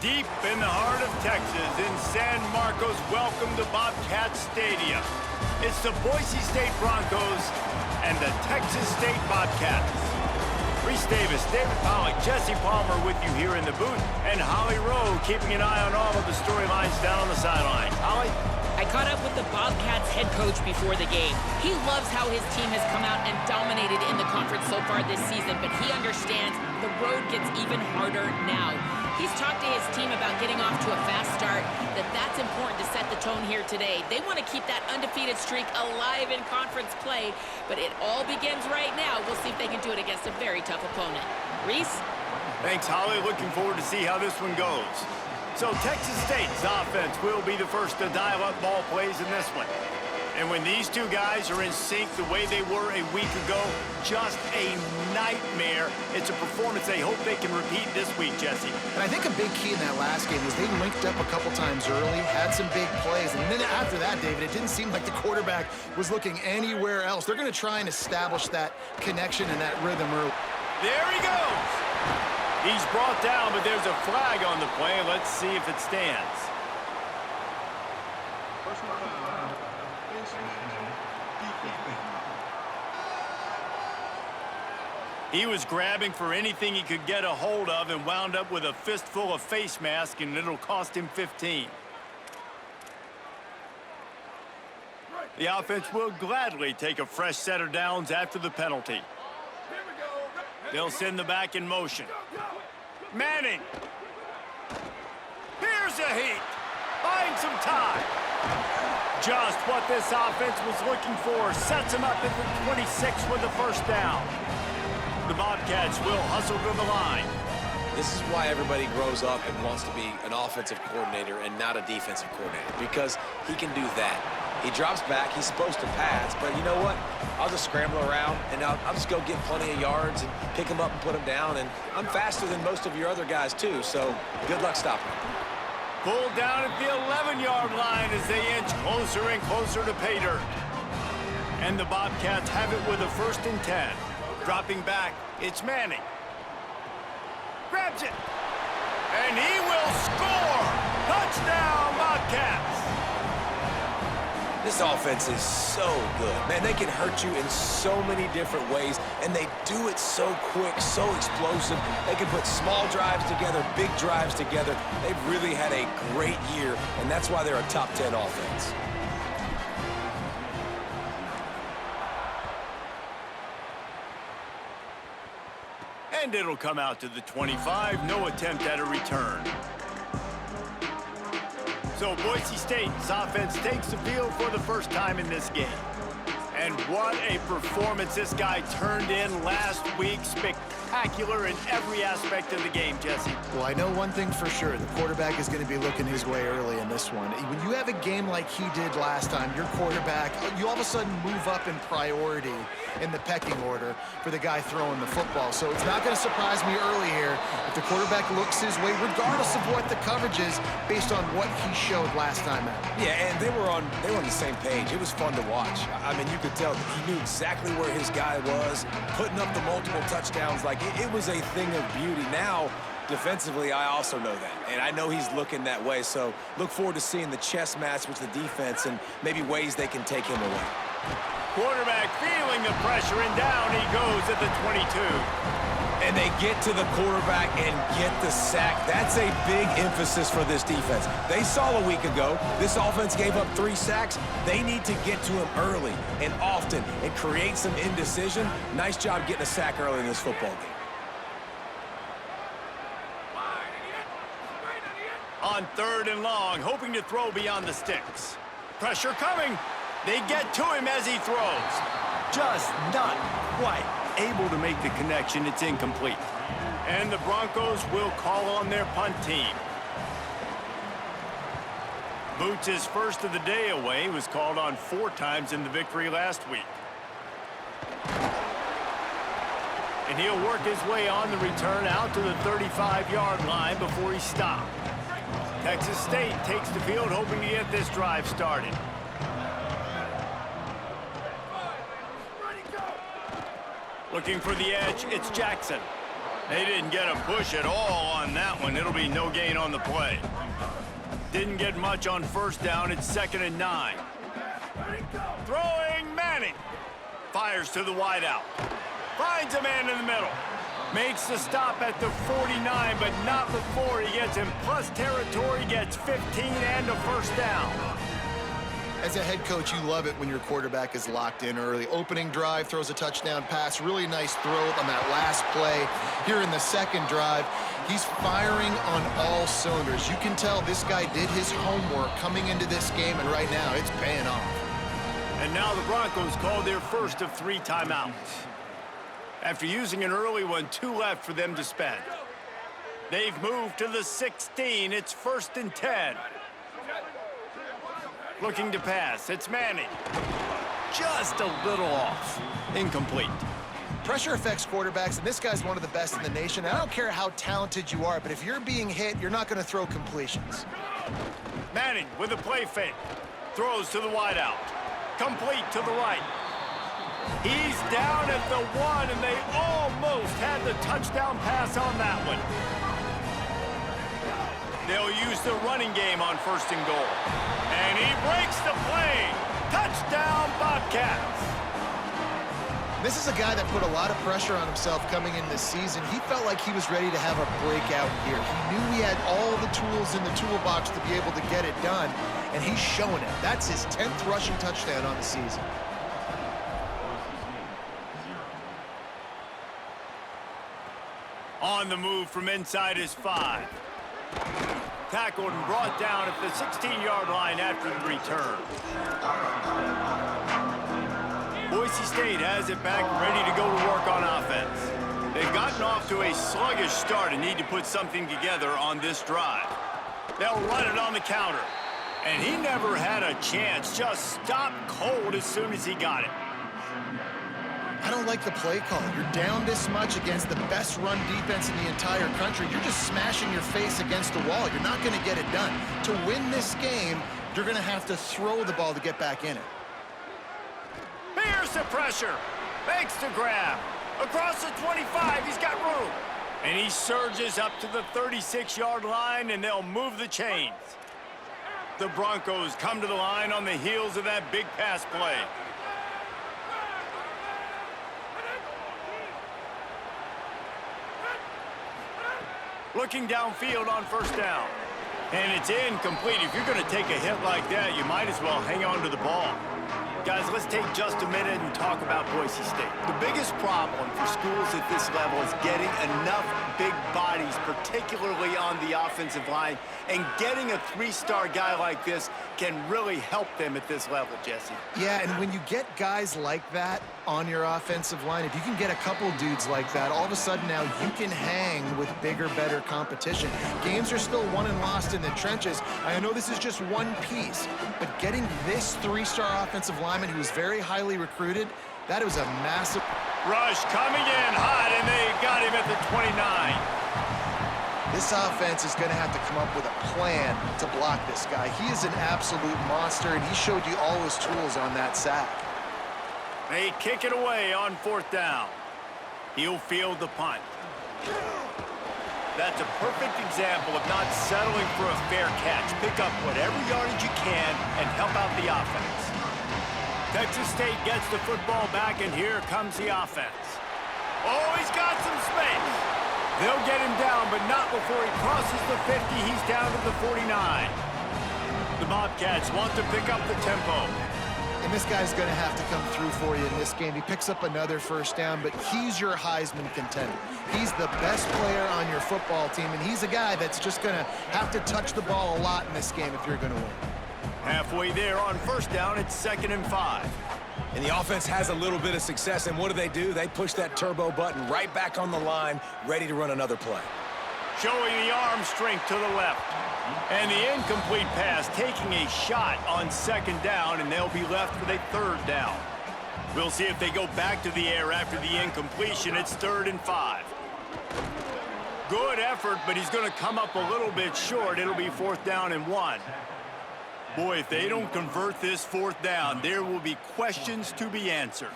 Deep in the heart of Texas, in San Marcos, welcome to Bobcat Stadium. It's the Boise State Broncos and the Texas State Bobcats. Reese Davis, David Pollack, Jesse Palmer with you here in the booth, and Holly Rowe keeping an eye on all of the storylines down on the sidelines. Holly? I caught up with the Bobcats head coach before the game. He loves how his team has come out and dominated in the conference so far this season, but he understands the road gets even harder now. He's talked to his team about getting off to a fast start, that's important to set the tone here today. They want to keep that undefeated streak alive in conference play, but it all begins right now. We'll see if they can do it against a very tough opponent. Reese? Thanks, Holly. Looking forward to see how this one goes. So Texas State's offense will be the first to dial up ball plays in this one. And when these two guys are in sync the way they were a week ago, just a nightmare. It's a performance they hope they can repeat this week, Jesse. And I think a big key in that last game was they linked up a couple times early, had some big plays, and then after that, David, it didn't seem like the quarterback was looking anywhere else. They're going to try and establish that connection and that rhythm early. There he goes. He's brought down, but there's a flag on the play. Let's see if it stands. He was grabbing for anything he could get a hold of and wound up with a fistful of face mask, and it'll cost him 15. The offense will gladly take a fresh set of downs after the penalty. They'll send the back in motion. Manning. Here's a heat. Buying some time. Just what this offense was looking for. Sets him up at the 26 with the first down. The Bobcats will hustle to the line. This is why everybody grows up and wants to be an offensive coordinator and not a defensive coordinator, because he can do that. He drops back, he's supposed to pass, but you know what? I'll just scramble around, and I'll just go get plenty of yards and pick him up and put him down, and I'm faster than most of your other guys, too, so good luck stopping him. Pulled down at the 11-yard line as they inch closer and closer to pay dirt. And the Bobcats have it with a 1st and 10. Dropping back, it's Manning. Grabs it. And he will score! Touchdown, Bobcats! This offense is so good. Man, they can hurt you in so many different ways, and they do it so quick, so explosive. They can put small drives together, big drives together. They've really had a great year, and that's why they're a top 10 offense. And it'll come out to the 25. No attempt at a return. So Boise State's offense takes the field for the first time in this game. And what a performance this guy turned in last week. Spectacular in every aspect of the game, Jesse. Well, I know one thing for sure. The quarterback is going to be looking his way early in this one. When you have a game like he did last time, your quarterback, you all of a sudden move up in priority in the pecking order for the guy throwing the football. So it's not going to surprise me early here if the quarterback looks his way, regardless of what the coverage is, based on what he showed last time out. Yeah, and they were on the same page. It was fun to watch. I mean, you could tell that he knew exactly where his guy was, putting up the multiple touchdowns. Like, it was a thing of beauty. Now, defensively, I also know that, and I know he's looking that way. So look forward to seeing the chess match with the defense and maybe ways they can take him away. Quarterback feeling the pressure, and down he goes at the 22. And they get to the quarterback and get the sack. That's a big emphasis for this defense. They saw a week ago, this offense gave up 3 sacks. They need to get to him early and often and create some indecision. Nice job getting a sack early in this football game. On 3rd and long, hoping to throw beyond the sticks. Pressure coming. They get to him as he throws. Just not quite able to make the connection. It's incomplete. And the Broncos will call on their punt team. Boots' first of the day away was called on 4 times in the victory last week. And he'll work his way on the return out to the 35-yard line before he stopped. Texas State takes the field, hoping to get this drive started. Looking for the edge, it's Jackson. They didn't get a push at all on that one. It'll be no gain on the play. Didn't get much on first down. It's 2nd and 9. Throwing Manning. Fires to the wideout. Finds a man in the middle. Makes the stop at the 49, but not before he gets in plus territory, gets 15 and a first down. As a head coach, you love it when your quarterback is locked in early. Opening drive, throws a touchdown pass. Really nice throw on that last play. Here in the second drive, he's firing on all cylinders. You can tell this guy did his homework coming into this game, and right now it's paying off. And now the Broncos call their first of 3 timeouts. After using an early one, 2 left for them to spend. They've moved to the 16. It's 1st and 10. Looking to pass. It's Manning. Just a little off. Incomplete. Pressure affects quarterbacks, and this guy's one of the best in the nation. I don't care how talented you are, but if you're being hit, you're not going to throw completions. Manning with a play fake. Throws to the wideout. Complete to the right. He's down at the 1, and they almost had the touchdown pass on that one. They'll use the running game on 1st and goal. And he breaks the play. Touchdown, Bobcats. This is a guy that put a lot of pressure on himself coming in this season. He felt like he was ready to have a breakout year. He knew he had all the tools in the toolbox to be able to get it done, and he's showing it. That's his 10th rushing touchdown on the season. On the move from inside his 5. Tackled and brought down at the 16-yard line after the return. Boise State has it back, ready to go to work on offense. They've gotten off to a sluggish start and need to put something together on this drive. They'll run it on the counter. And he never had a chance, just stopped cold as soon as he got it. I don't like the play call. You're down this much against the best run defense in the entire country. You're just smashing your face against the wall. You're not going to get it done. To win this game, you're going to have to throw the ball to get back in it. Here's the pressure. Makes the grab. Across the 25, he's got room. And he surges up to the 36-yard line, and they'll move the chains. The Broncos come to the line on the heels of that big pass play. Looking downfield on 1st down. And it's incomplete. If you're going to take a hit like that, you might as well hang on to the ball. Guys, let's take just a minute and talk about Boise State. The biggest problem for schools at this level is getting enough big bodies, particularly on the offensive line, and getting a 3-star guy like this can really help them at this level, Jesse. Yeah, and when you get guys like that on your offensive line, if you can get a couple dudes like that, all of a sudden now you can hang with bigger, better competition. Games are still won and lost in the trenches. I know this is just one piece, but getting this 3-star offensive lineman who was very highly recruited, that was a massive... Rush coming in hot, and they got him at the 29. This offense is going to have to come up with a plan to block this guy. He is an absolute monster, and he showed you all his tools on that sack. They kick it away on 4th down. He'll field the punt. That's a perfect example of not settling for a fair catch. Pick up whatever yardage you can and help out the offense. Texas State gets the football back, and here comes the offense. Oh, he's got some space. They'll get him down, but not before he crosses the 50. He's down to the 49. The Bobcats want to pick up the tempo. And this guy's going to have to come through for you in this game. He picks up another 1st down, but he's your Heisman contender. He's the best player on your football team, and he's a guy that's just going to have to touch the ball a lot in this game if you're going to win. Halfway there on 1st down, it's 2nd and 5. And the offense has a little bit of success, and what do? They push that turbo button right back on the line, ready to run another play. Showing the arm strength to the left. And the incomplete pass taking a shot on 2nd down, and they'll be left with a 3rd down. We'll see if they go back to the air after the incompletion. It's 3rd and 5. Good effort, but he's going to come up a little bit short. It'll be 4th down and 1. Boy, if they don't convert this 4th down, there will be questions to be answered.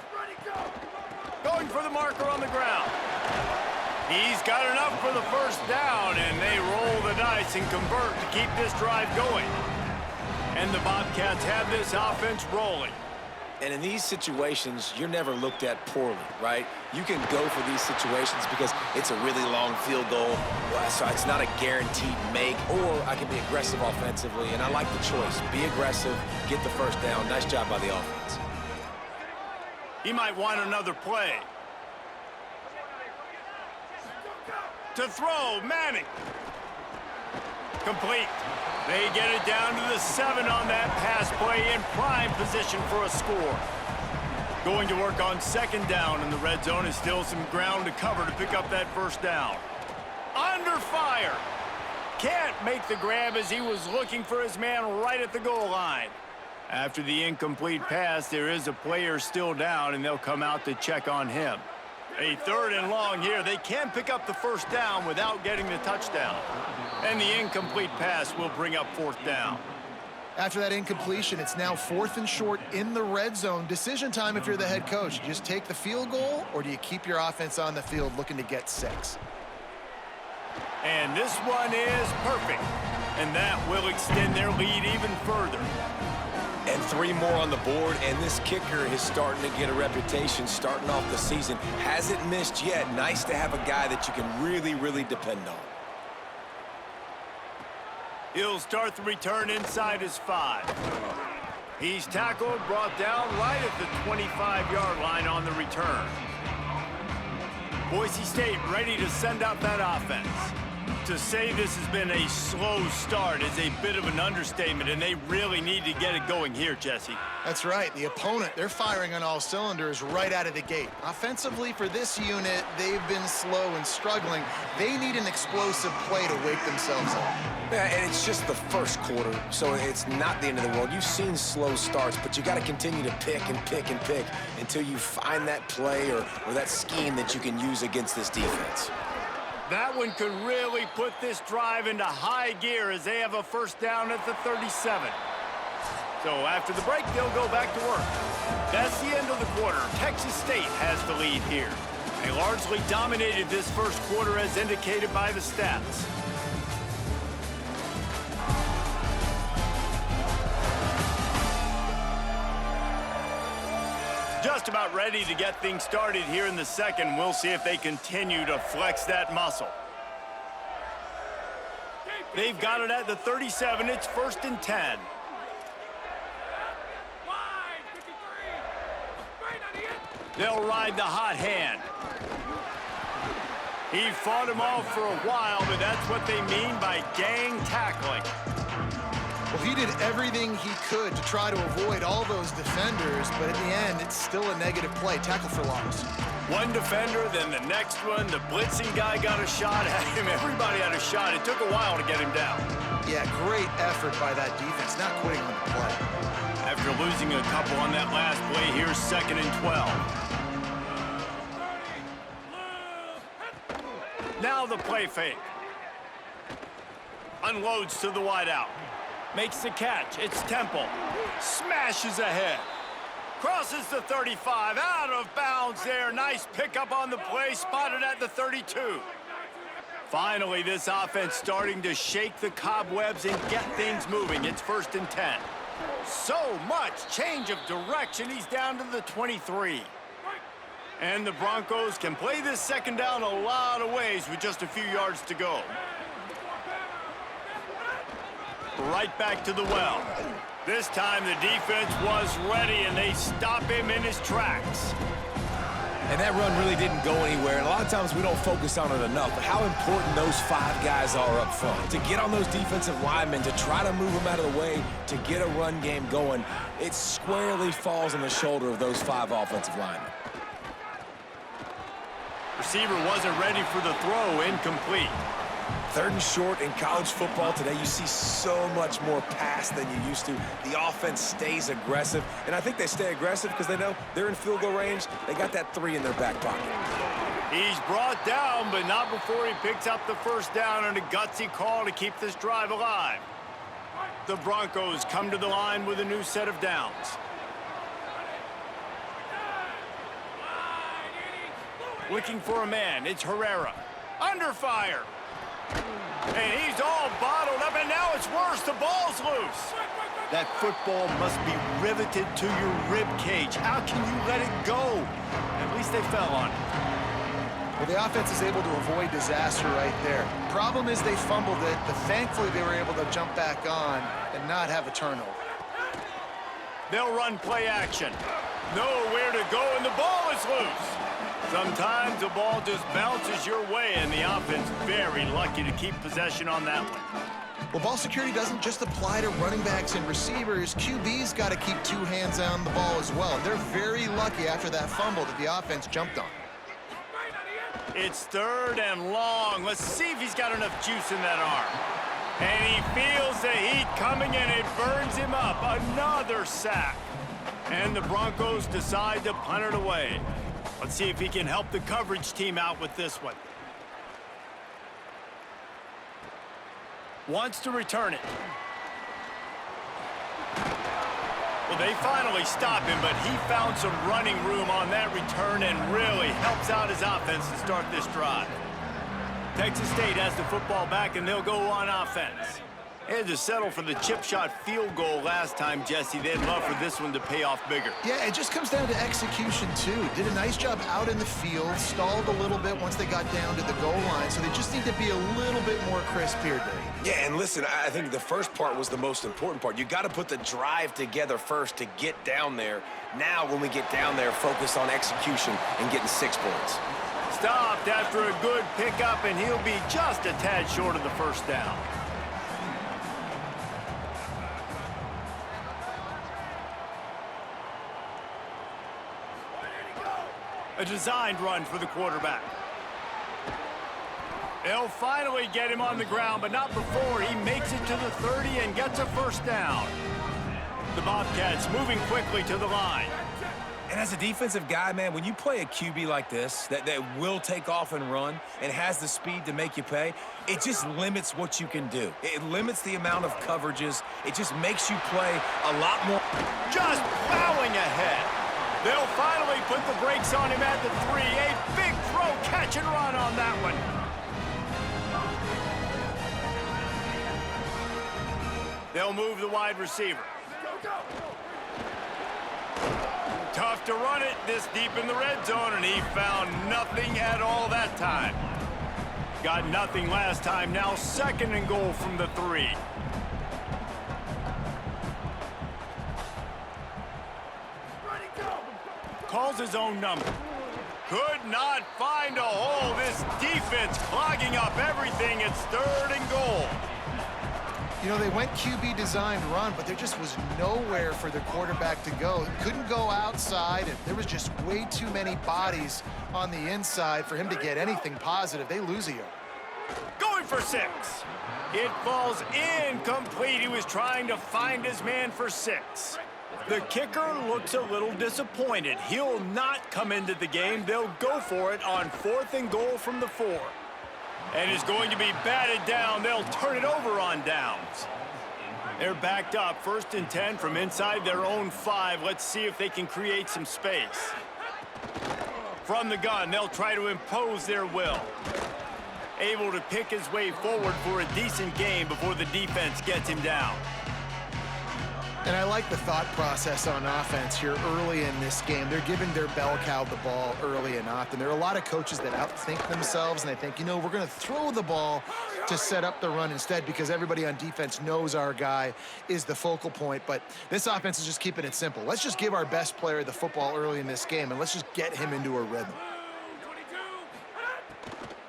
Going for the marker on the ground. He's got enough for the first down, and they roll the dice and convert to keep this drive going. And the Bobcats have this offense rolling. And in these situations, you're never looked at poorly, right? You can go for these situations because it's a really long field goal, so it's not a guaranteed make, or I can be aggressive offensively, and I like the choice. Be aggressive, get the first down. Nice job by the offense. He might want another play. To throw, Manning. Complete. They get it down to the 7 on that pass play in prime position for a score. Going to work on second down, and the red zone is still some ground to cover to pick up that first down. Under fire. Can't make the grab as he was looking for his man right at the goal line. After the incomplete pass, there is a player still down, and they'll come out to check on him. A 3rd and long here. They can pick up the first down without getting the touchdown. And the incomplete pass will bring up 4th down. After that incompletion, it's now 4th and short in the red zone. Decision time if you're the head coach. You just take the field goal, or do you keep your offense on the field looking to get 6? And this one is perfect. And that will extend their lead even further. And 3 more on the board, and this kicker is starting to get a reputation starting off the season. Hasn't missed yet. Nice to have a guy that you can really, really depend on. He'll start the return inside his 5. He's tackled, brought down right at the 25-yard line on the return. Boise State ready to send out that offense. To say this has been a slow start is a bit of an understatement, and they really need to get it going here, Jesse. That's right. The opponent, they're firing on all cylinders right out of the gate. Offensively, for this unit, they've been slow and struggling. They need an explosive play to wake themselves up. Yeah, and it's just the first quarter, so it's not the end of the world. You've seen slow starts, but you got to continue to pick and pick and pick until you find that play or that scheme that you can use against this defense. That one could really put this drive into high gear as they have a first down at the 37. So after the break, they'll go back to work. That's the end of the quarter. Texas State has the lead here. They largely dominated this first quarter as indicated by the stats. Just about ready to get things started here in the second. We'll see if they continue to flex that muscle. They've got it at the 37. It's 1st and 10. They'll ride the hot hand. He fought him off for a while, but that's what they mean by gang tackling. Well, he did everything he could to try to avoid all those defenders, but at the end, it's still a negative play. Tackle for loss. One defender, then the next one. The blitzing guy got a shot at him. Everybody had a shot. It took a while to get him down. Yeah, great effort by that defense, not quitting on the play. After losing a couple on that last play, here's 2nd and 12. Now the play fake. Unloads to the wideout. Makes the catch. It's Temple. Smashes ahead. Crosses the 35. Out of bounds there. Nice pickup on the play. Spotted at the 32. Finally, this offense starting to shake the cobwebs and get things moving. It's 1st and 10. So much change of direction. He's down to the 23. And the Broncos can play this second down a lot of ways with just a few yards to go. Right back to the well. This time the defense was ready, and they stop him in his tracks. And that run really didn't go anywhere. And a lot of times we don't focus on it enough, but how important those 5 guys are up front. To get on those defensive linemen, to try to move them out of the way, to get a run game going, it squarely falls on the shoulder of those 5 offensive linemen. Receiver wasn't ready for the throw. Incomplete. 3rd and short in college football today. You see so much more pass than you used to. The offense stays aggressive, and I think they stay aggressive because they know they're in field goal range. They got that 3 in their back pocket. He's brought down, but not before he picks up the first down on a gutsy call to keep this drive alive. The Broncos come to the line with a new set of downs. Looking for a man. It's Herrera. Under fire. And he's all bottled up, and now it's worse. The ball's loose. That football must be riveted to your rib cage. How can you let it go? At least they fell on it. Well, the offense is able to avoid disaster right there. Problem is they fumbled it, but thankfully they were able to jump back on and not have a turnover. They'll run play action. Nowhere to go, and the ball is loose. Sometimes the ball just bounces your way, and the offense very lucky to keep possession on that one. Well, ball security doesn't just apply to running backs and receivers. QB's got to keep two hands on the ball as well. They're very lucky after that fumble that the offense jumped on. It's 3rd and long. Let's see if he's got enough juice in that arm. And he feels the heat coming, and it burns him up. Another sack. And the Broncos decide to punt it away. Let's see if he can help the coverage team out with this one. Wants to return it. Well, they finally stop him, but he found some running room on that return and really helps out his offense to start this drive. Texas State has the football back, and they'll go on offense. They had to settle for the chip shot field goal last time, Jesse. They'd love for this one to pay off bigger. Yeah, it just comes down to execution, too. Did a nice job out in the field, stalled a little bit once they got down to the goal line, so they just need to be a little bit more crisp here, Dave. Yeah, and listen, I think the first part was the most important part. You got to put the drive together first to get down there. Now, when we get down there, focus on execution and getting 6 points. Stopped after a good pickup, and he'll be just a tad short of the first down. A designed run for the quarterback. They'll finally get him on the ground, but not before he makes it to the 30 and gets a first down. The Bobcats moving quickly to the line. And as a defensive guy, man, when you play a QB like this that will take off and run and has the speed to make you pay, it just limits what you can do. It limits the amount of coverages. It just makes you play a lot more. Just plowing ahead. They'll finally put the brakes on him at the 3. A big throw, catch and run on that one. They'll move the wide receiver. Tough to run it this deep in the red zone, and he found nothing at all that time. Got nothing last time, now 2nd and goal from the 3. Calls his own number. Could not find a hole. This defense clogging up everything. It's 3rd and goal. You know, they went QB designed run, but there just was nowhere for the quarterback to go. He couldn't go outside, and there was just way too many bodies on the inside for him to get anything positive. They lose a yard. Going for 6. It falls incomplete. He was trying to find his man for 6. The kicker looks a little disappointed. He'll not come into the game. They'll go for it on 4th and goal from the 4. And is going to be batted down. They'll turn it over on downs. They're backed up. 1st and 10 from inside their own 5. Let's see if they can create some space. From the gun, they'll try to impose their will. Able to pick his way forward for a decent game before the defense gets him down. And I like the thought process on offense here early in this game. They're giving their bell cow the ball early and often. There are a lot of coaches that outthink themselves, and they think, you know, we're going to throw the ball to set up the run instead because everybody on defense knows our guy is the focal point. But this offense is just keeping it simple. Let's just give our best player the football early in this game, and let's just get him into a rhythm.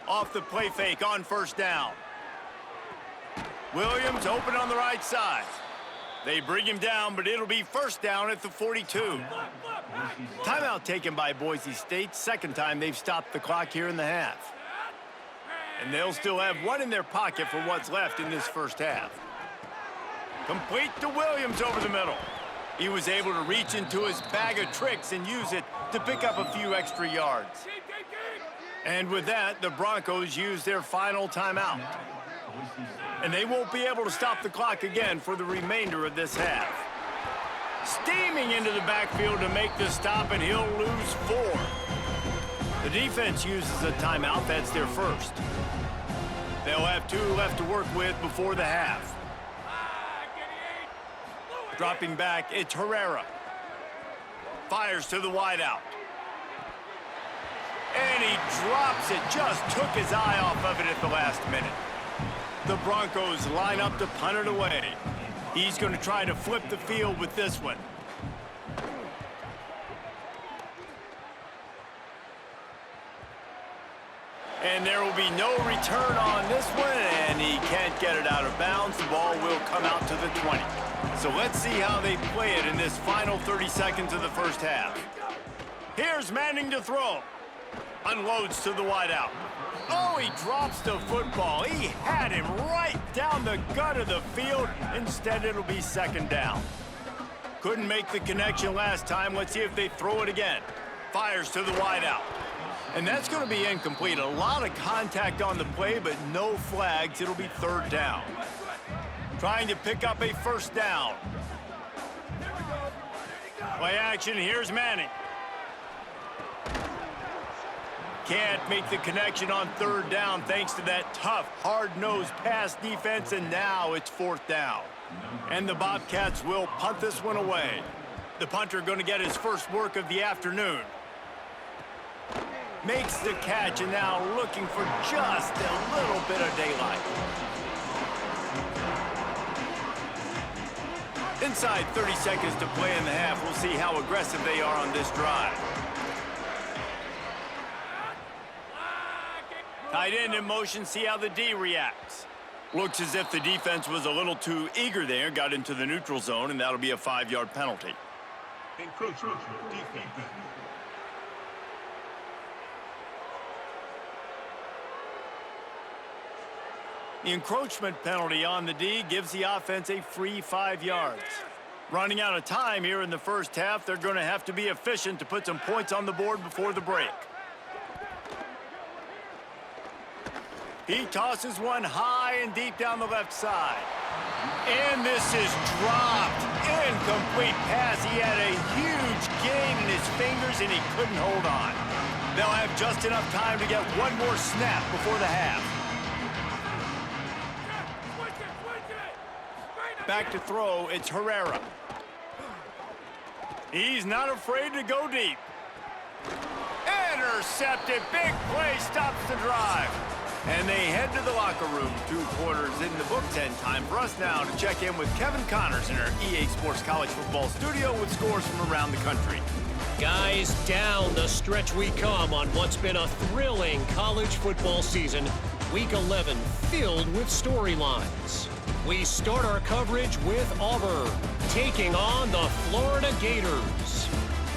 Off the play fake on 1st down. Williams open on the right side. They bring him down, but it'll be 1st down at the 42. Timeout taken by Boise State. 2nd time they've stopped the clock here in the half. And they'll still have 1 in their pocket for what's left in this 1st half. Complete to Williams over the middle. He was able to reach into his bag of tricks and use it to pick up a few extra yards. And with that, the Broncos use their final timeout. And they won't be able to stop the clock again for the remainder of this half. Steaming into the backfield to make the stop, and he'll lose 4. The defense uses a timeout. That's their first. They'll have 2 left to work with before the half. Dropping back, it's Herrera. Fires to the wideout. And he drops it. Just took his eye off of it at the last minute. The Broncos line up to punt it away. He's going to try to flip the field with this one. And there will be no return on this one, and he can't get it out of bounds. The ball will come out to the 20. So let's see how they play it in this final 30 seconds of the first half. Here's Manning to throw. Unloads to the wideout. Oh, he drops the football. He had him right down the gut of the field. Instead, it'll be second down. Couldn't make the connection last time. Let's see if they throw it again. Fires to the wideout. And that's going to be incomplete. A lot of contact on the play, but no flags. It'll be third down. Trying to pick up a first down. Play action. Here's Manning. Can't make the connection on third down thanks to that tough, hard-nosed pass defense, and now it's fourth down. And the Bobcats will punt this one away. The punter going to get his first work of the afternoon. Makes the catch, and now looking for just a little bit of daylight. Inside 30 seconds to play in the half. We'll see how aggressive they are on this drive. Tight end in motion, see how the D reacts. Looks as if the defense was a little too eager there, got into the neutral zone, and that'll be a 5-yard penalty. Encroachment, defense. The encroachment penalty on the D gives the offense a free 5 yards. Running out of time here in the first half, they're going to have to be efficient to put some points on the board before the break. He tosses one high and deep down the left side. And this is dropped. Incomplete pass. He had a huge gain in his fingers, and he couldn't hold on. They'll have just enough time to get one more snap before the half. Back to throw, it's Herrera. He's not afraid to go deep. Intercepted, big play, stops the drive. And they head to the locker room, 2 quarters in the books, and time for us now to check in with Kevin Connors in our EA Sports College Football studio with scores from around the country. Guys, down the stretch we come on what's been a thrilling college football season. Week 11 filled with storylines. We start our coverage with Auburn taking on the Florida Gators.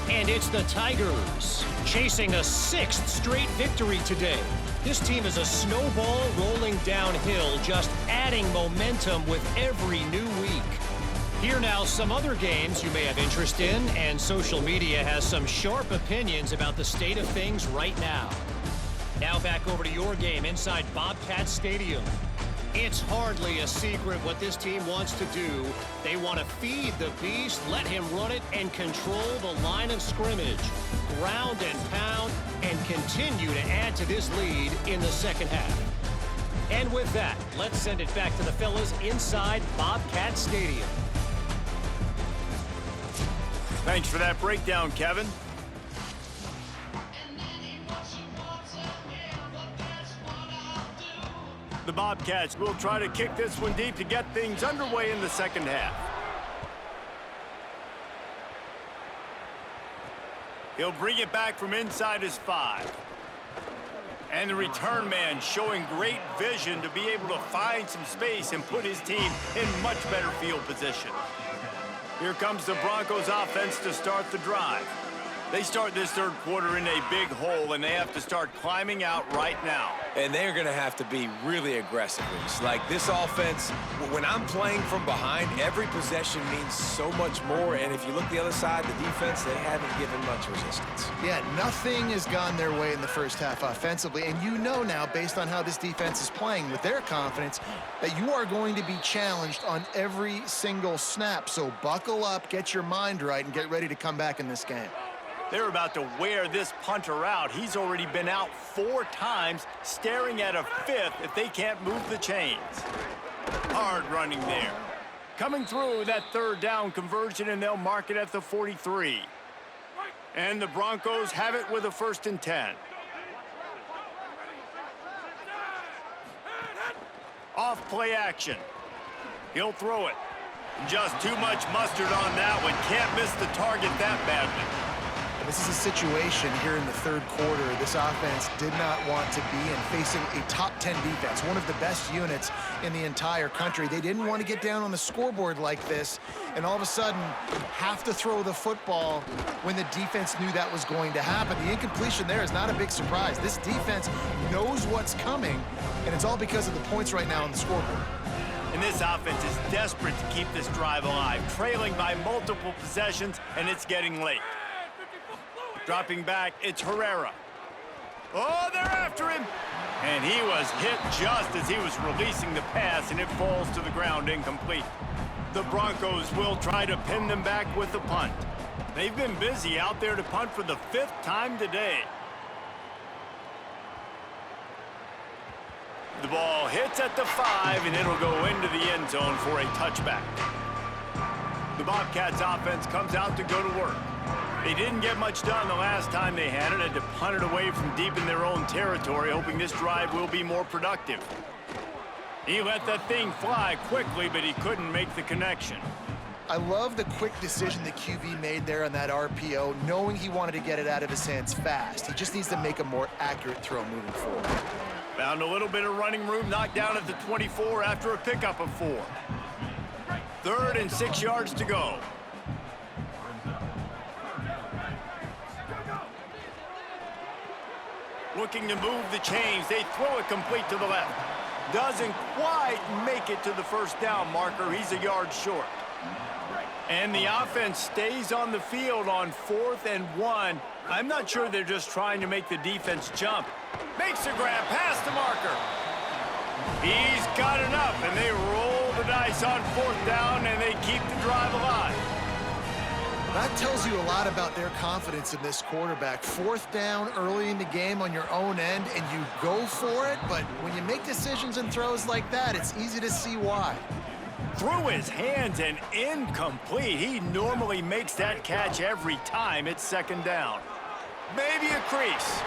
And it's the Tigers chasing a 6th straight victory today. This team is a snowball rolling downhill, just adding momentum with every new week. Here now some other games you may have interest in, and social media has some sharp opinions about the state of things right now. Now back over to your game inside Bobcat Stadium. It's hardly a secret what this team wants to do. They want to feed the beast, let him run it, and control the line of scrimmage. Ground and pound, and continue to add to this lead in the second half. And with that, let's send it back to the fellas inside Bobcat Stadium. Thanks for that breakdown, Kevin. The Bobcats will try to kick this one deep to get things underway in the second half. He'll bring it back from inside his 5. And the return man showing great vision to be able to find some space and put his team in much better field position. Here comes the Broncos offense to start the drive. They start this third quarter in a big hole, and they have to start climbing out right now. And they're going to have to be really aggressive. It's like this offense, when I'm playing from behind, every possession means so much more. And if you look the other side, the defense, they haven't given much resistance. Yeah, nothing has gone their way in the first half offensively. And you know now, based on how this defense is playing with their confidence, that you are going to be challenged on every single snap. So buckle up, get your mind right, and get ready to come back in this game. They're about to wear this punter out. He's already been out 4 times, staring at a 5th if they can't move the chains. Hard running there. Coming through that 3rd down conversion, and they'll mark it at the 43. And the Broncos have it with a 1st and 10. Off play action. He'll throw it. Just too much mustard on that one. Can't miss the target that badly. This is a situation here in the 3rd quarter this offense did not want to be in, facing a top 10 defense, one of the best units in the entire country. They didn't want to get down on the scoreboard like this and all of a sudden have to throw the football when the defense knew that was going to happen. The incompletion there is not a big surprise. This defense knows what's coming, and it's all because of the points right now on the scoreboard. And this offense is desperate to keep this drive alive, trailing by multiple possessions, and it's getting late. Dropping back, it's Herrera. Oh, they're after him. And he was hit just as he was releasing the pass, and it falls to the ground incomplete. The Broncos will try to pin them back with the punt. They've been busy out there to punt for the 5th time today. The ball hits at the 5, and it'll go into the end zone for a touchback. The Bobcats offense comes out to go to work. They didn't get much done the last time they had it, to punt it away from deep in their own territory, hoping this drive will be more productive. He let that thing fly quickly, but he couldn't make the connection. I love the quick decision the QB made there on that RPO, knowing he wanted to get it out of his hands fast. He just needs to make a more accurate throw moving forward. Found a little bit of running room, knocked down at the 24 after a pickup of 4. 3rd and 6 yards to go. Looking to move the chains. They throw it complete to the left. Doesn't quite make it to the 1st down marker. He's a yard short. And the offense stays on the field on 4th and 1. I'm not sure they're just trying to make the defense jump. Makes a grab past the marker. He's got enough, and they roll the dice on 4th down, and they keep the drive alive. That tells you a lot about their confidence in this quarterback. 4th down early in the game on your own end, and you go for it, but when you make decisions and throws like that, it's easy to see why. Through his hands and incomplete. He normally makes that catch every time it's 2nd down. Maybe a crease.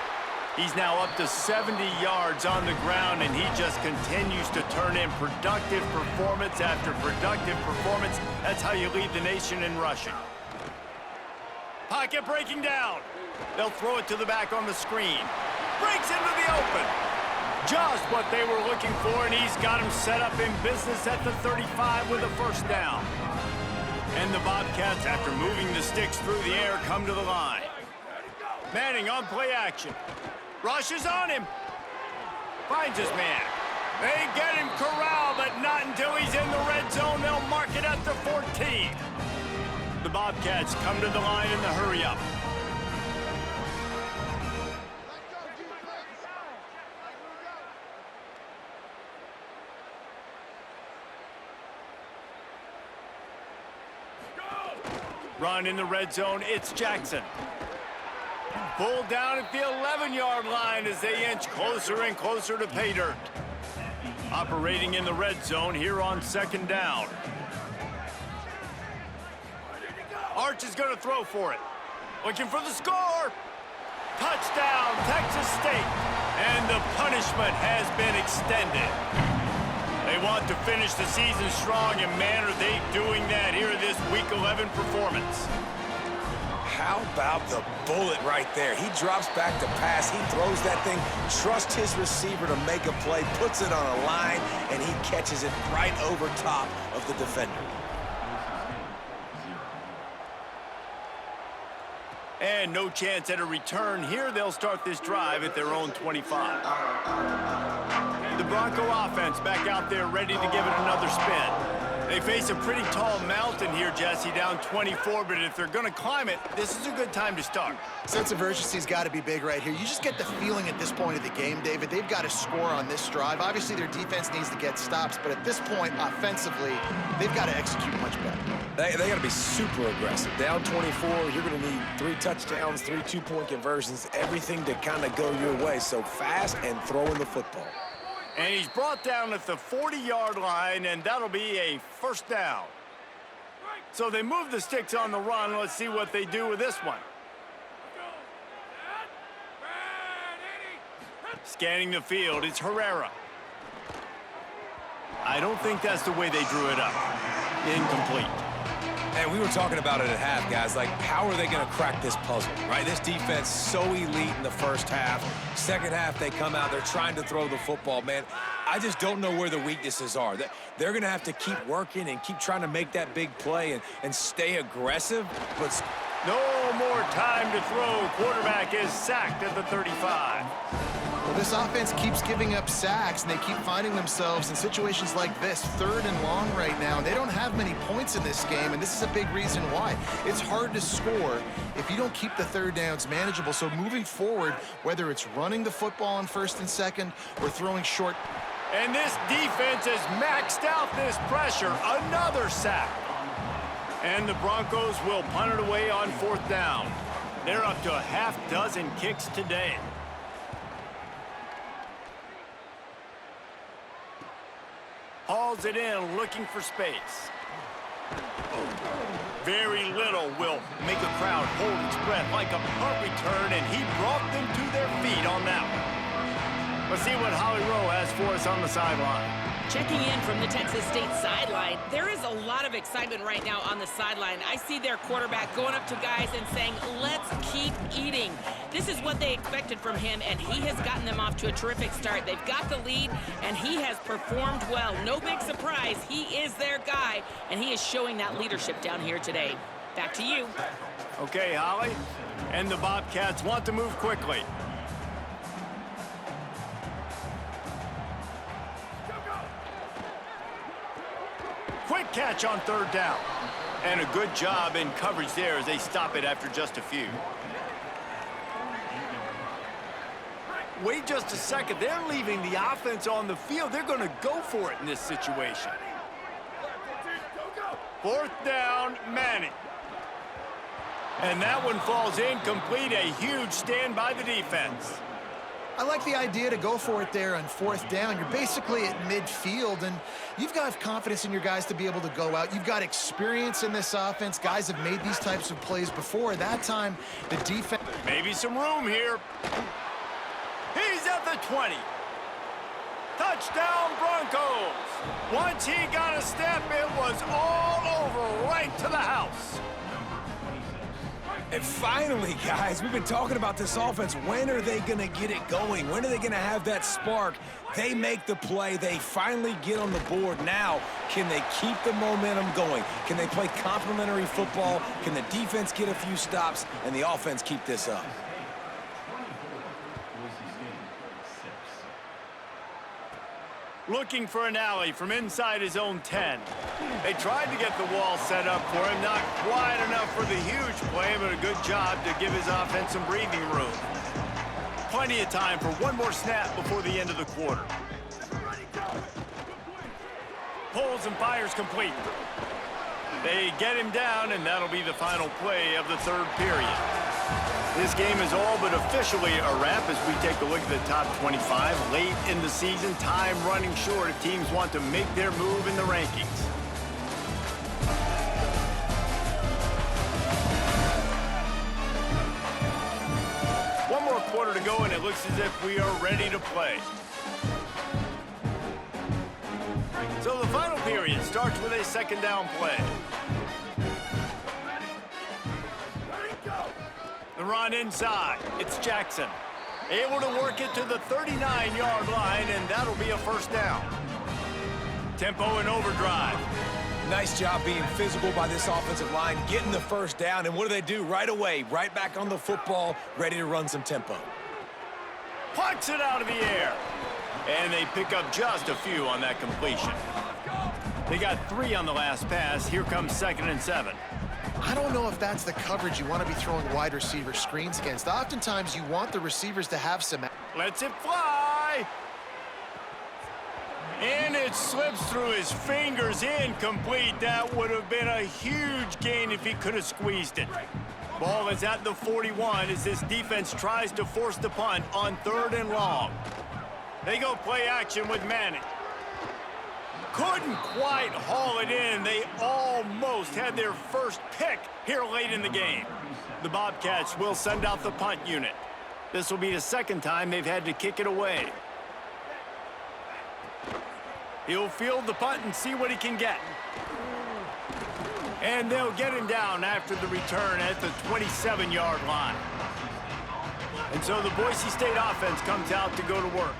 He's now up to 70 yards on the ground, and he just continues to turn in productive performance after productive performance. That's how you lead the nation in rushing. Pocket breaking down. They'll throw it to the back on the screen. Breaks into the open. Just what they were looking for, and he's got him set up in business at the 35 with a 1st down. And the Bobcats, after moving the sticks through the air, come to the line. Manning on play action. Rushes on him. Finds his man. They get him corralled, but not until he's in the red zone. They'll mark it at the 14. The Bobcats come to the line in the hurry-up. Run in the red zone, it's Jackson. Pulled down at the 11-yard line as they inch closer and closer to pay dirt. Operating in the red zone here on 2nd down. Arch is going to throw for it. Looking for the score. Touchdown, Texas State. And the punishment has been extended. They want to finish the season strong, and man, are they doing that here in this Week 11 performance. How about the bullet right there? He drops back to pass. He throws that thing, trusts his receiver to make a play, puts it on a line, and he catches it right over top of the defender. And no chance at a return here. They'll start this drive at their own 25. The Bronco offense back out there ready to give it another spin. They face a pretty tall mountain here, Jesse, down 24, but if they're going to climb it, this is a good time to start. Sense of urgency's got to be big right here. You just get the feeling at this point of the game, David, they've got to score on this drive. Obviously, their defense needs to get stops, but at this point, offensively, they've got to execute much better. They got to be super aggressive. Down 24, you're going to need 3 touchdowns, 3 two-point conversions, everything to kind of go your way. So fast and throwing the football. And he's brought down at the 40-yard line, and that'll be a first down. So they move the sticks on the run. Let's see what they do with this one. Scanning the field, it's Herrera. I don't think that's the way they drew it up. Incomplete. And we were talking about it at half, guys. Like, how are they going to crack this puzzle, right? This defense so elite in the first half. Second half, they come out. They're trying to throw the football, man. I just don't know where the weaknesses are. They're going to have to keep working and keep trying to make that big play and stay aggressive. But no more time to throw. Quarterback is sacked at the 35. Well, this offense keeps giving up sacks, and they keep finding themselves in situations like this, 3rd and long right now. And they don't have many points in this game, and this is a big reason why. It's hard to score if you don't keep the third downs manageable. So moving forward, whether it's running the football on 1st and 2nd or throwing short. And this defense has maxed out this pressure. Another sack. And the Broncos will punt it away on 4th down. They're up to a half-dozen kicks today. Hauls it in, looking for space. Very little will make a crowd hold its breath like a punt return, and he brought them to their feet on that one. Let's see what Holly Rowe has for us on the sideline. Checking in from the Texas State sideline, there is a lot of excitement right now on the sideline. I see their quarterback going up to guys and saying, let's keep eating. This is what they expected from him, and he has gotten them off to a terrific start. They've got the lead, and he has performed well. No big surprise. He is their guy, and he is showing that leadership down here today. Back to you. Okay, Holly. And the Bobcats want to move quickly. Quick catch on 3rd down. And a good job in coverage there as they stop it after just a few. Wait just a second. They're leaving the offense on the field. They're going to go for it in this situation. 4th down, Manning. And that one falls incomplete. A huge stand by the defense. I like the idea to go for it there on 4th down. You're basically at midfield, and you've got confidence in your guys to be able to go out. You've got experience in this offense. Guys have made these types of plays before. That time, the defense... Maybe some room here. He's at the 20. Touchdown, Broncos. Once he got a step, it was all over right to the house. And finally, guys, we've been talking about this offense. When are they going to get it going? When are they going to have that spark? They make the play. They finally get on the board. Now, can they keep the momentum going? Can they play complementary football? Can the defense get a few stops and the offense keep this up? Looking for an alley from inside his own 10. They tried to get the wall set up for him. Not quite enough for the huge play, but a good job to give his offense some breathing room. Plenty of time for one more snap before the end of the quarter. Pulls and fires complete. They get him down, and that'll be the final play of the 3rd period. This game is all but officially a wrap as we take a look at the top 25. Late in the season, time running short if teams want to make their move in the rankings. One more quarter to go, and it looks as if we are ready to play. So the final period starts with a 2nd down play. The run inside. It's Jackson. Able to work it to the 39-yard line, and that'll be a 1st down. Tempo and overdrive. Nice job being physical by this offensive line, getting the 1st down, and what do? Right away, right back on the football, ready to run some tempo. Pucks it out of the air. And they pick up just a few on that completion. They got 3 on the last pass. Here comes 2nd and 7. I don't know if that's the coverage you want to be throwing wide receiver screens against. Oftentimes, you want the receivers to have some... Lets it fly. And it slips through his fingers, incomplete. That would have been a huge gain if he could have squeezed it. Ball is at the 41 as this defense tries to force the punt on 3rd and long. They go play action with Manning. Couldn't quite haul it in. They almost had their first pick here late in the game. The Bobcats will send out the punt unit. This will be the 2nd time they've had to kick it away. He'll field the punt and see what he can get. And they'll get him down after the return at the 27-yard line. And so the Boise State offense comes out to go to work.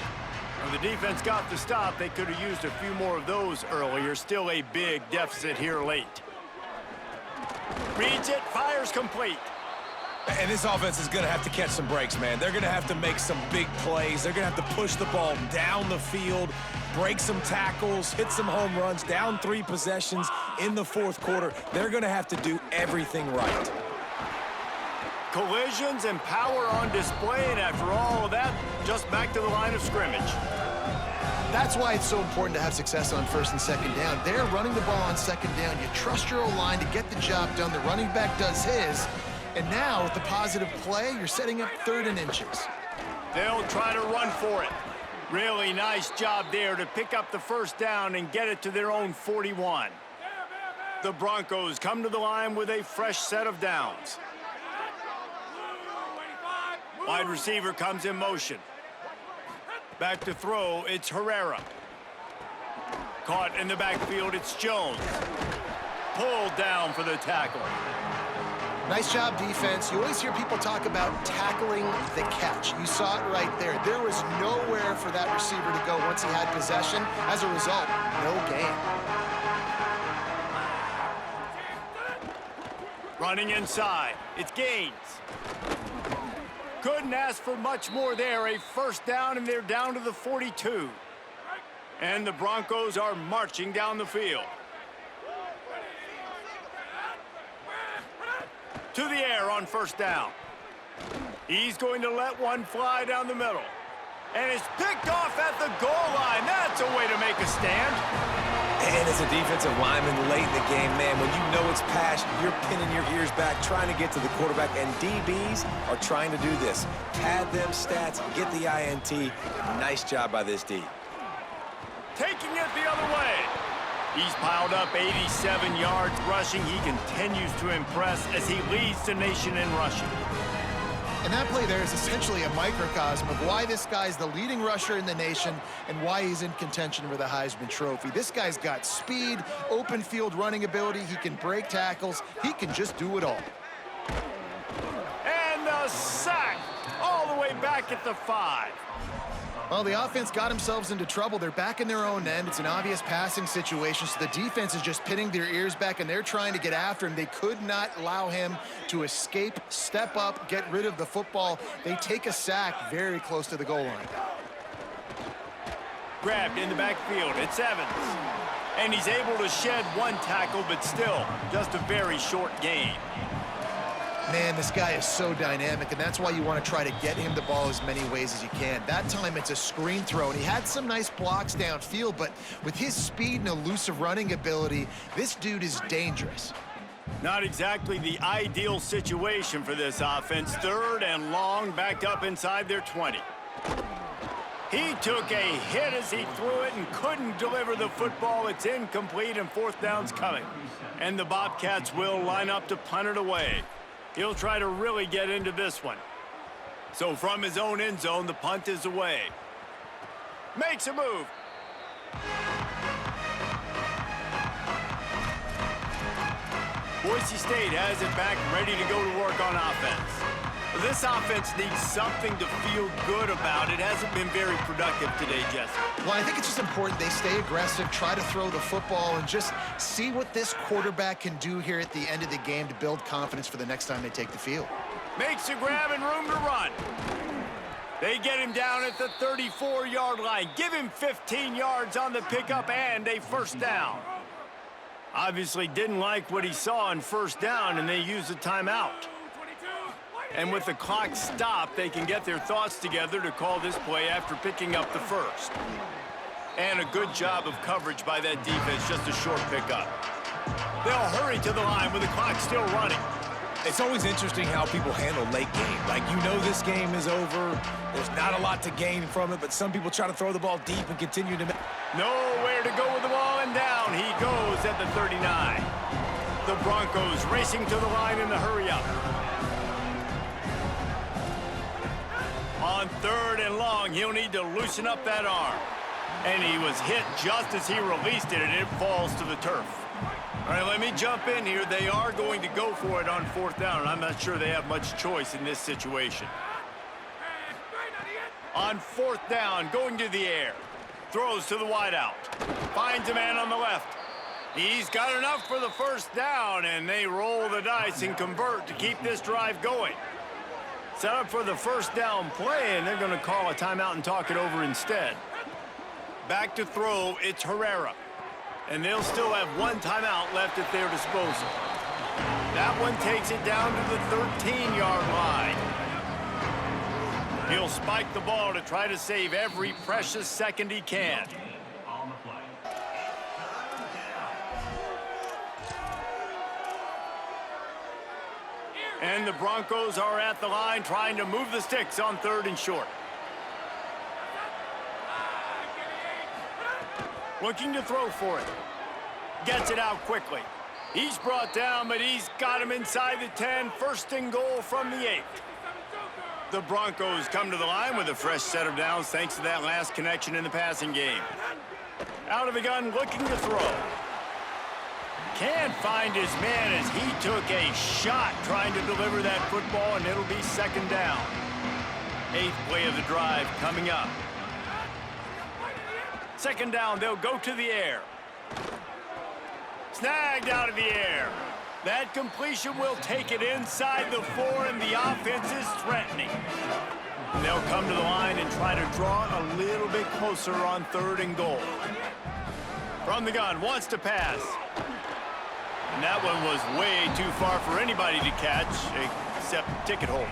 When the defense got the stop, they could have used a few more of those earlier. Still a big deficit here late. Reads it, fires complete. And this offense is going to have to catch some breaks, man. They're going to have to make some big plays. They're going to have to push the ball down the field, break some tackles, hit some home runs, down 3 possessions in the 4th quarter. They're going to have to do everything right. Collisions and power on display, and after all of that, just back to the line of scrimmage. That's why it's so important to have success on 1st and 2nd down. They're running the ball on 2nd down. You trust your O-line to get the job done. The running back does his. And now, with the positive play, you're setting up 3rd and inches. They'll try to run for it. Really nice job there to pick up the 1st down and get it to their own 41. The Broncos come to the line with a fresh set of downs. Wide receiver comes in motion. Back to throw, it's Herrera. Caught in the backfield, it's Jones. Pulled down for the tackle. Nice job, defense. You always hear people talk about tackling the catch. You saw it right there. There was nowhere for that receiver to go once he had possession. As a result, no gain. Running inside, it's Gaines. Couldn't ask for much more there. A 1st down, and they're down to the 42. And the Broncos are marching down the field. To the air on 1st down. He's going to let one fly down the middle. And it's picked off at the goal line. That's a way to make a stand. And as a defensive lineman late in the game, man, when you know it's pass, you're pinning your ears back, trying to get to the quarterback, and DBs are trying to do this. Pad them stats, get the INT. Nice job by this D. Taking it the other way. He's piled up 87 yards rushing. He continues to impress as he leads the nation in rushing. And that play there is essentially a microcosm of why this guy's the leading rusher in the nation and why he's in contention for the Heisman Trophy. This guy's got speed, open field running ability. He can break tackles. He can just do it all. And the sack all the way back at the 5. Well, the offense got themselves into trouble. They're back in their own end. It's an obvious passing situation, so the defense is just pinning their ears back, and they're trying to get after him. They could not allow him to escape, step up, get rid of the football. They take a sack very close to the goal line. Grabbed in the backfield, it's Evans. And he's able to shed one tackle, but still just a very short gain. Man, this guy is so dynamic, and that's why you want to try to get him the ball as many ways as you can. That time, it's a screen throw, and he had some nice blocks downfield, but with his speed and elusive running ability, this dude is dangerous. Not exactly the ideal situation for this offense. 3rd and long, backed up inside their 20. He took a hit as he threw it and couldn't deliver the football. It's incomplete, and 4th down's coming. And the Bobcats will line up to punt it away. He'll try to really get into this one. So from his own end zone, the punt is away. Makes a move. Boise State has it back, ready to go to work on offense. This offense needs something to feel good about. It hasn't been very productive today, Jesse. Well, I think it's just important they stay aggressive, try to throw the football, and just see what this quarterback can do here at the end of the game to build confidence for the next time they take the field. Makes a grab and room to run. They get him down at the 34-yard line. Give him 15 yards on the pickup and a 1st down. Obviously didn't like what he saw on first down, and they used a timeout. And with the clock stopped, they can get their thoughts together to call this play after picking up the first. And a good job of coverage by that defense, just a short pickup. They'll hurry to the line with the clock still running. It's always interesting how people handle late game. Like, you know this game is over. There's not a lot to gain from it, but some people try to throw the ball deep and continue to... Nowhere to go with the ball, and down he goes at the 39. The Broncos racing to the line in the hurry-up. On 3rd and long, he'll need to loosen up that arm. And he was hit just as he released it, and it falls to the turf. All right, let me jump in here. They are going to go for it on 4th down, and I'm not sure they have much choice in this situation. On 4th down, going to the air. Throws to the wideout. Finds a man on the left. He's got enough for the first down, and they roll the dice and convert to keep this drive going. Set up for the first down play, and they're going to call a timeout and talk it over instead. Back to throw, it's Herrera. And they'll still have one timeout left at their disposal. That one takes it down to the 13-yard line. He'll spike the ball to try to save every precious second he can. And the Broncos are at the line trying to move the sticks on 3rd and short. Looking to throw for it. Gets it out quickly. He's brought down, but he's got him inside the 10. 1st and goal from the 8. The Broncos come to the line with a fresh set of downs thanks to that last connection in the passing game. Out of the gun, looking to throw. Can't find his man as he took a shot trying to deliver that football, and it'll be 2nd down. 8th play of the drive coming up. 2nd down, they'll go to the air. Snagged out of the air. That completion will take it inside the 4, and the offense is threatening. They'll come to the line and try to draw a little bit closer on 3rd and goal. From the gun, wants to pass. And that one was way too far for anybody to catch, except ticket holders.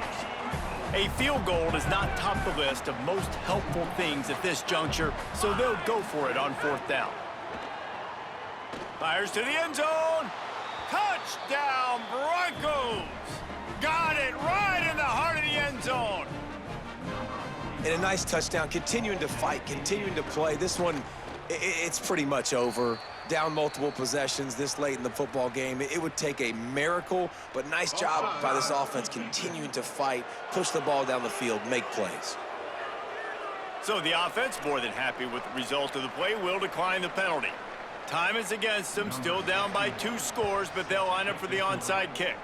A field goal does not top the list of most helpful things at this juncture, so they'll go for it on 4th down. Fires to the end zone. Touchdown, Broncos! Got it right in the heart of the end zone. And a nice touchdown, continuing to fight, continuing to play. This one, it's pretty much over. Down multiple possessions this late in the football game. It would take a miracle, but nice job by this offense continuing to fight, push the ball down the field, make plays. So the offense, more than happy with the result of the play, will decline the penalty. Time is against them, still down by 2 scores, but they'll line up for the onside kick.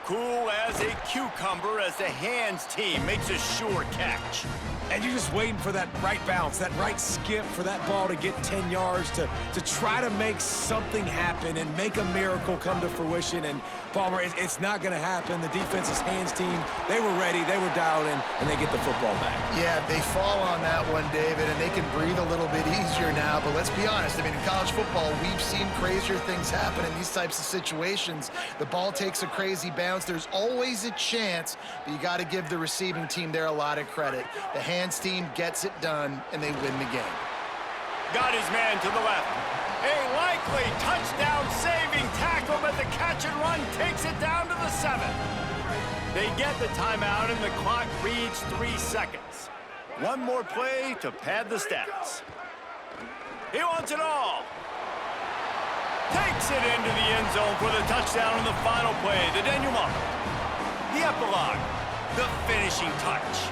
Cool as a cucumber as the hands team makes a sure catch. And you're just waiting for that right bounce, that right skip for that ball to get 10 yards to try to make something happen and make a miracle come to fruition. And Palmer, it's not going to happen. The defense's hands team, they were ready, they were dialed in, and they get the football back. Yeah, they fall on that one, David, and they can breathe a little bit easier now. But let's be honest, I mean, in college football, we've seen crazier things happen in these types of situations. The ball takes a crazy bounce. There's always a chance, but you got to give the receiving team there a lot of credit. The hands team gets it done, and they win the game. Got his man to the left. A likely touchdown-saving tackle, but the catch and run takes it down to the 7. They get the timeout, and the clock reads 3 seconds. One more play to pad the stats. He wants it all. Takes it into the end zone for the touchdown on the final play. The denouement. The epilogue. The finishing touch.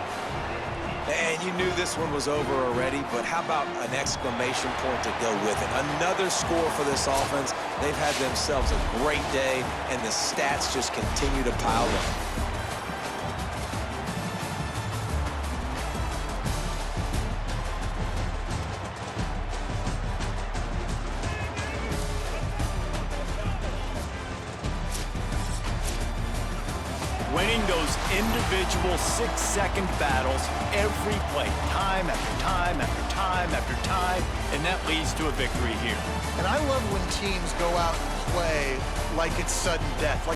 And you knew this one was over already, but how about an exclamation point to go with it? Another score for this offense. They've had themselves a great day, and the stats just continue to pile up. Winning winning those individual 6-second battles every play, time after time after time after time, and that leads to a victory here. And I love when teams go out and play like it's sudden death.